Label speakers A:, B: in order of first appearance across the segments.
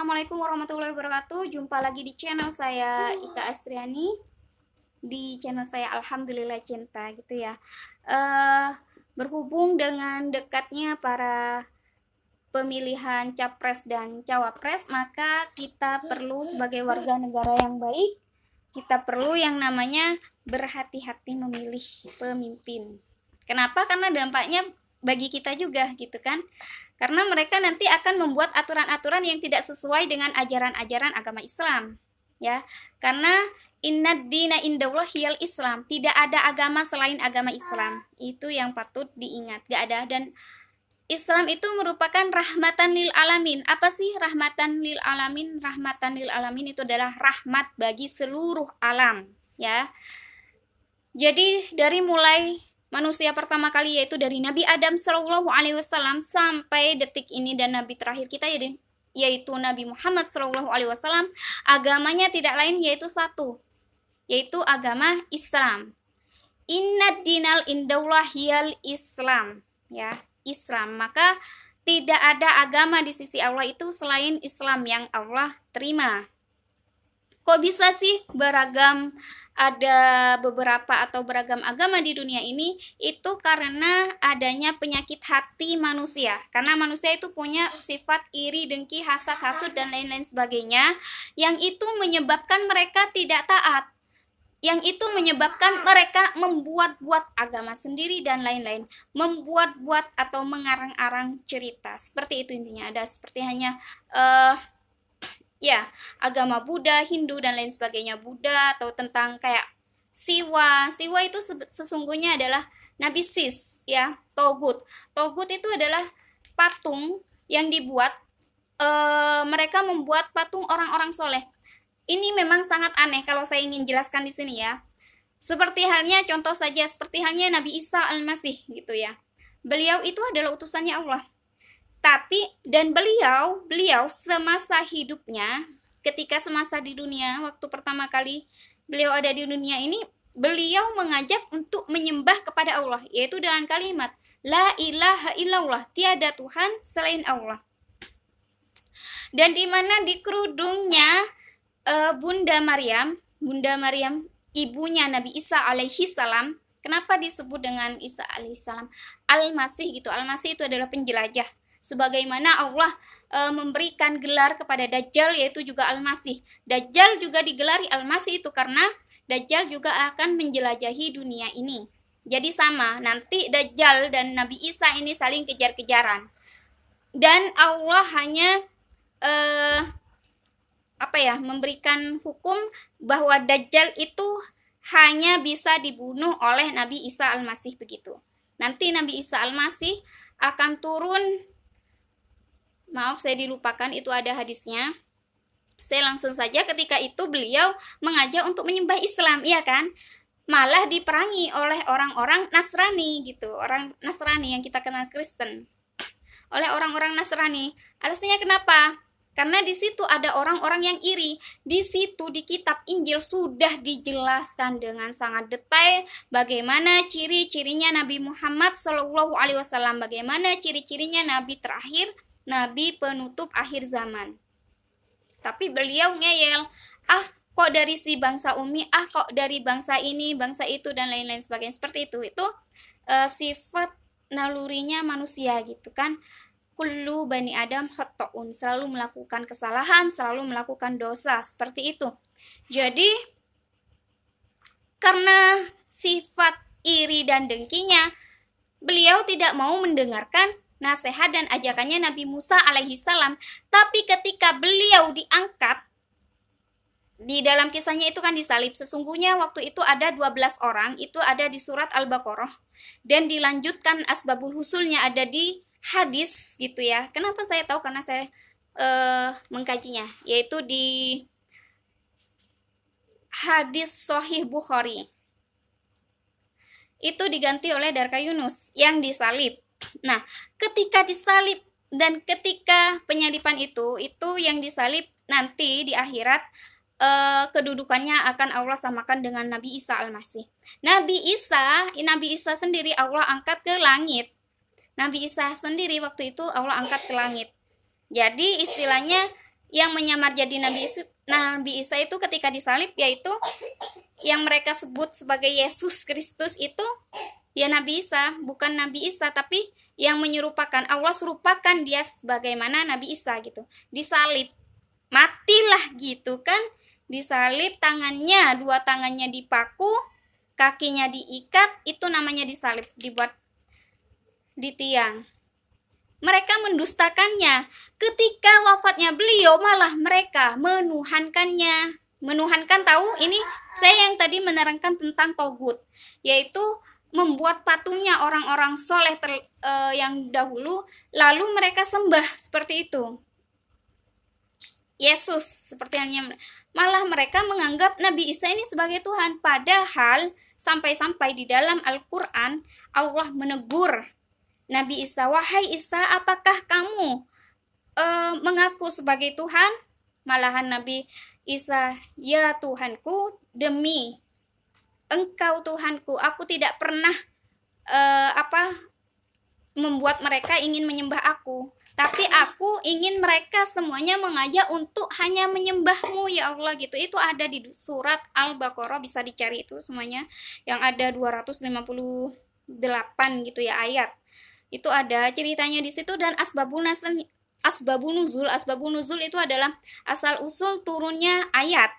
A: Assalamualaikum warahmatullahi wabarakatuh. Jumpa lagi di channel saya Ika Astriani. Di channel saya Alhamdulillah Cinta gitu ya. Berhubung dengan dekatnya para pemilihan capres dan cawapres, maka kita perlu sebagai warga negara yang baik, kita perlu yang namanya berhati-hati memilih pemimpin. Kenapa? Karena dampaknya bagi kita juga gitu kan. Karena mereka nanti akan membuat aturan-aturan yang tidak sesuai dengan ajaran-ajaran agama Islam. Ya, karena inna dina indallahiyal Islam, tidak ada agama selain agama Islam. Itu yang patut diingat. Gak ada. Dan Islam itu merupakan rahmatan lil alamin. Apa sih rahmatan lil alamin? Rahmatan lil alamin itu adalah rahmat bagi seluruh alam, ya. Jadi dari mulai manusia pertama kali, yaitu dari Nabi Adam Shallallahu Alaihi Wasallam sampai detik ini, dan Nabi terakhir kita yaitu Nabi Muhammad Shallallahu Alaihi Wasallam, agamanya tidak lain yaitu satu, yaitu agama Islam. Inna dinal indallahiyal Islam, ya, Islam. Maka tidak ada agama di sisi Allah itu selain Islam yang Allah terima. Kok bisa sih beragam, ada beberapa atau beragam agama di dunia ini? Itu karena adanya penyakit hati manusia. Karena manusia itu punya sifat iri, dengki, hasad, hasud, dan lain-lain sebagainya, yang itu menyebabkan mereka tidak taat, yang itu menyebabkan mereka membuat-buat agama sendiri dan lain-lain, membuat-buat atau mengarang-arang cerita. Seperti itu intinya. Ada seperti hanya ya, agama Buddha, Hindu, dan lain sebagainya. Buddha atau tentang kayak Siwa. Siwa itu sesungguhnya adalah Nabi Sis, ya, Togut. Togut itu adalah patung yang dibuat, mereka membuat patung orang-orang soleh. Ini memang sangat aneh kalau saya ingin jelaskan di sini ya. Seperti halnya, contoh saja, seperti halnya Nabi Isa Al-Masih gitu ya. Beliau itu adalah utusannya Allah. Tapi dan beliau semasa hidupnya, ketika semasa di dunia, waktu pertama kali beliau ada di dunia ini, beliau mengajak untuk menyembah kepada Allah, yaitu dengan kalimat la ilaha illallah, tiada Tuhan selain Allah. Dan di mana di kerudungnya Bunda Maryam, ibunya Nabi Isa alaihi salam. Kenapa disebut dengan Isa alaihi salam? Al-Masih gitu. Al-Masih itu adalah penjelajah. Sebagaimana Allah memberikan gelar kepada Dajjal, yaitu juga Al-Masih. Dajjal juga digelari Al-Masih itu karena Dajjal juga akan menjelajahi dunia ini. Jadi sama, nanti Dajjal dan Nabi Isa ini saling kejar-kejaran. Dan Allah hanya memberikan hukum bahwa Dajjal itu hanya bisa dibunuh oleh Nabi Isa Al-Masih begitu. Nanti Nabi Isa Al-Masih akan turun. Maaf, saya dilupakan, itu ada hadisnya. Saya langsung saja, ketika itu beliau mengajak untuk menyembah Islam, iya kan? Malah diperangi oleh orang-orang Nasrani gitu, orang Nasrani yang kita kenal Kristen. Oleh orang-orang Nasrani. Alasannya kenapa? Karena di situ ada orang-orang yang iri. Di situ di kitab Injil sudah dijelaskan dengan sangat detail bagaimana ciri-cirinya Nabi Muhammad Shallallahu Alaihi Wasallam, bagaimana ciri-cirinya Nabi terakhir, Nabi penutup akhir zaman. Tapi beliau ngeyel, kok dari si bangsa Umi, kok dari bangsa ini, bangsa itu, dan lain-lain sebagainya. Seperti itu. Itu sifat nalurinya manusia gitu kan. Kullu bani Adam khata'un, selalu melakukan kesalahan, selalu melakukan dosa, seperti itu. Jadi karena sifat iri dan dengkinya, beliau tidak mau mendengarkan nasihat dan ajakannya Nabi Musa alaihi salam. Tapi ketika beliau diangkat, di dalam kisahnya itu kan disalib. Sesungguhnya waktu itu ada 12 orang, itu ada di surat Al-Baqarah. Dan dilanjutkan asbabul husulnya ada di hadis gitu ya. Kenapa saya tahu? Karena saya mengkajinya, yaitu di hadis Sahih Bukhari. Itu diganti oleh Darka Yunus yang disalib. Nah, ketika disalib dan ketika penyaliban itu yang disalib nanti di akhirat, kedudukannya akan Allah samakan dengan Nabi Isa Al-Masih. Nabi Isa sendiri Allah angkat ke langit. Nabi Isa sendiri waktu itu Allah angkat ke langit. Jadi istilahnya yang menyamar jadi Nabi Isa itu ketika disalib, yaitu yang mereka sebut sebagai Yesus Kristus itu ya Nabi Isa, bukan Nabi Isa, tapi yang menyerupakan, Allah serupakan dia sebagaimana Nabi Isa gitu. Disalib, matilah gitu kan, disalib, tangannya, dua tangannya dipaku, kakinya diikat, itu namanya disalib, dibuat di tiang. Mereka mendustakannya. Ketika wafatnya beliau, malah mereka menuhankannya. Menuhankan, tahu ini saya yang tadi menerangkan tentang togut, yaitu membuat patungnya orang-orang soleh yang dahulu, lalu mereka sembah seperti itu. Yesus seperti halnya, malah mereka menganggap Nabi Isa ini sebagai Tuhan, padahal sampai-sampai di dalam Al-Quran Allah menegur Nabi Isa, wahai Isa, apakah kamu mengaku sebagai Tuhan? Malahan Nabi Isa, ya Tuhanku, demi Engkau Tuhanku, aku tidak pernah membuat mereka ingin menyembah aku, tapi aku ingin mereka semuanya mengajak untuk hanya menyembahmu ya Allah gitu. Itu ada di surat Al-Baqarah, bisa dicari itu semuanya, yang ada 258 gitu ya ayat. Itu ada ceritanya di situ. Dan asbabun nuzul itu adalah asal usul turunnya ayat.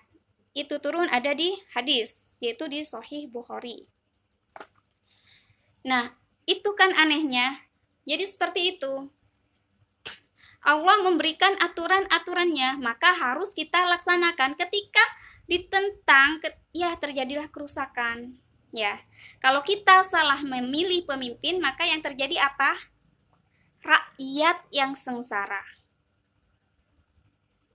A: Itu turun ada di hadis, yaitu di Sahih Bukhari. Nah, itu kan anehnya. Jadi seperti itu. Allah memberikan aturan-aturannya, maka harus kita laksanakan. Ketika ditentang, ya terjadilah kerusakan. Ya, kalau kita salah memilih pemimpin, maka yang terjadi apa? Rakyat yang sengsara.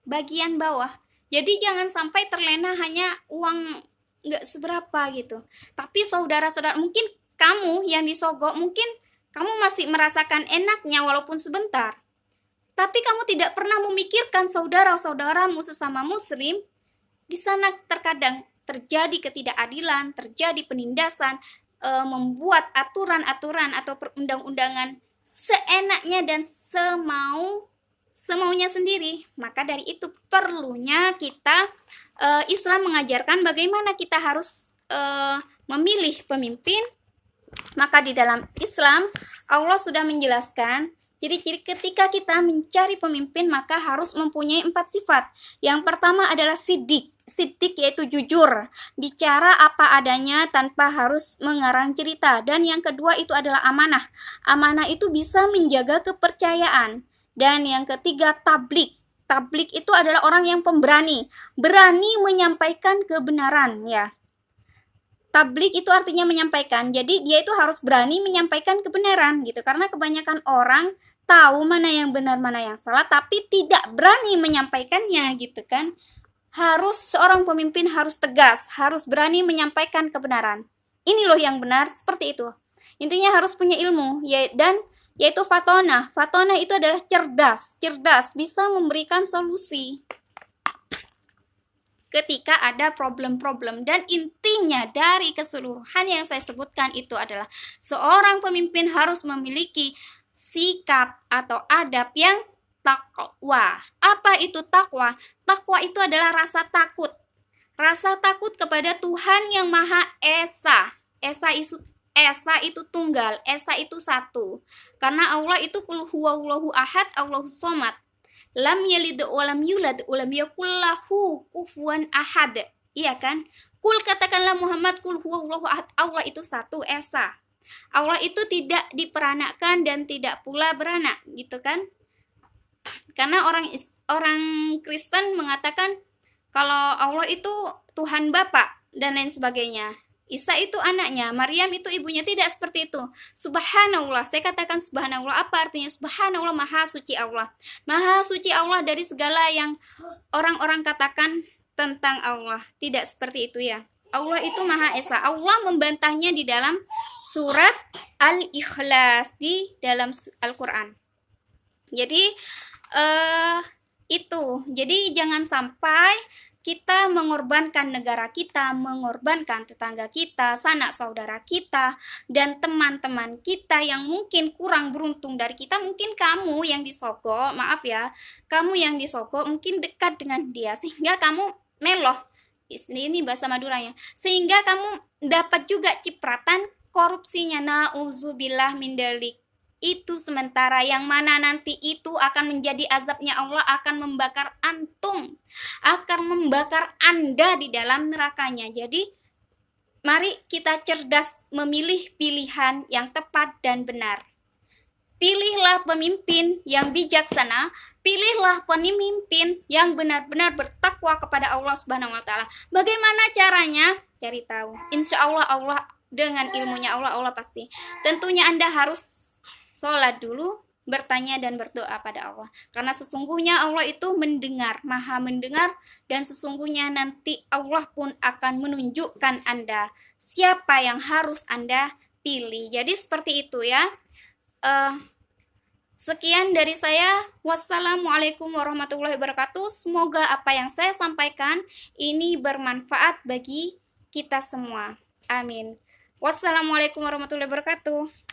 A: Bagian bawah. Jadi jangan sampai terlena hanya uang nggak seberapa gitu. Tapi saudara-saudara, mungkin kamu yang disogok, mungkin kamu masih merasakan enaknya walaupun sebentar. Tapi kamu tidak pernah memikirkan saudara-saudaramu sesama muslim. Di sana terkadang terjadi ketidakadilan, terjadi penindasan, membuat aturan-aturan atau perundang-undangan seenaknya dan semaunya sendiri. Maka dari itu perlunya kita, Islam mengajarkan bagaimana kita harus memilih pemimpin. Maka di dalam Islam Allah sudah menjelaskan ciri-ciri ketika kita mencari pemimpin, maka harus mempunyai 4 sifat. Yang pertama adalah sidik. Sidik yaitu jujur, bicara apa adanya tanpa harus mengarang cerita. Dan yang kedua itu adalah amanah. Amanah itu bisa menjaga kepercayaan. Dan yang ketiga tablik. Tablik itu adalah orang yang pemberani, berani menyampaikan kebenaran ya. Tablik itu artinya menyampaikan. Jadi dia itu harus berani menyampaikan kebenaran gitu. Karena kebanyakan orang tahu mana yang benar, mana yang salah, tapi tidak berani menyampaikannya gitu kan. Seorang pemimpin harus tegas, harus berani menyampaikan kebenaran. Ini loh yang benar, seperti itu. Intinya harus punya ilmu, yaitu fatonah. Fatonah itu adalah cerdas, bisa memberikan solusi ketika ada problem-problem. Dan intinya dari keseluruhan yang saya sebutkan itu adalah seorang pemimpin harus memiliki sikap atau adab yang takwa. Apa itu takwa? Takwa itu adalah rasa takut. Rasa takut kepada Tuhan yang Maha Esa. Esa itu tunggal, Esa itu satu. Karena Allah itu qul huwallahu ahad, Allahus somad. Lam yalid wa lam yulad wa lam yakul lahu kufuwan ahad. Iya kan? Kul, katakanlah Muhammad, qul huwallahu ahad, Allah itu satu, Esa. Allah itu tidak diperanakkan dan tidak pula beranak, gitu kan? Karena orang Kristen mengatakan kalau Allah itu Tuhan Bapa dan lain sebagainya. Isa itu anaknya, Maryam itu ibunya. Tidak seperti itu. Subhanallah, saya katakan subhanallah. Apa artinya subhanallah? Maha suci Allah. Maha suci Allah dari segala yang orang-orang katakan tentang Allah. Tidak seperti itu ya. Allah itu Maha Esa. Allah membantahnya di dalam surat Al-Ikhlas di dalam Al-Quran. Jadi itu. Jadi jangan sampai kita mengorbankan negara kita, mengorbankan tetangga kita, sanak saudara kita, dan teman-teman kita yang mungkin kurang beruntung dari kita. Mungkin kamu yang disogok, maaf ya, kamu yang disogok mungkin dekat dengan dia, sehingga kamu meloh, ini bahasa Maduranya, sehingga kamu dapat juga cipratan korupsinya. Nauzubillah min dzalik. Itu sementara, yang mana nanti itu akan menjadi azabnya Allah, akan membakar antum, akan membakar Anda di dalam nerakanya. Jadi mari kita cerdas memilih pilihan yang tepat dan benar. Pilihlah pemimpin yang bijaksana, pilihlah pemimpin yang benar-benar bertakwa kepada Allah Subhanahu wa taala. Bagaimana caranya? Cari tahu. Insya Allah, Allah dengan ilmunya Allah pasti. Tentunya Anda harus sholat dulu, bertanya dan berdoa pada Allah. Karena sesungguhnya Allah itu mendengar, maha mendengar, dan sesungguhnya nanti Allah pun akan menunjukkan Anda siapa yang harus Anda pilih. Jadi seperti itu ya. Sekian dari saya. Wassalamualaikum warahmatullahi wabarakatuh. Semoga apa yang saya sampaikan ini bermanfaat bagi kita semua. Amin. Wassalamualaikum warahmatullahi wabarakatuh.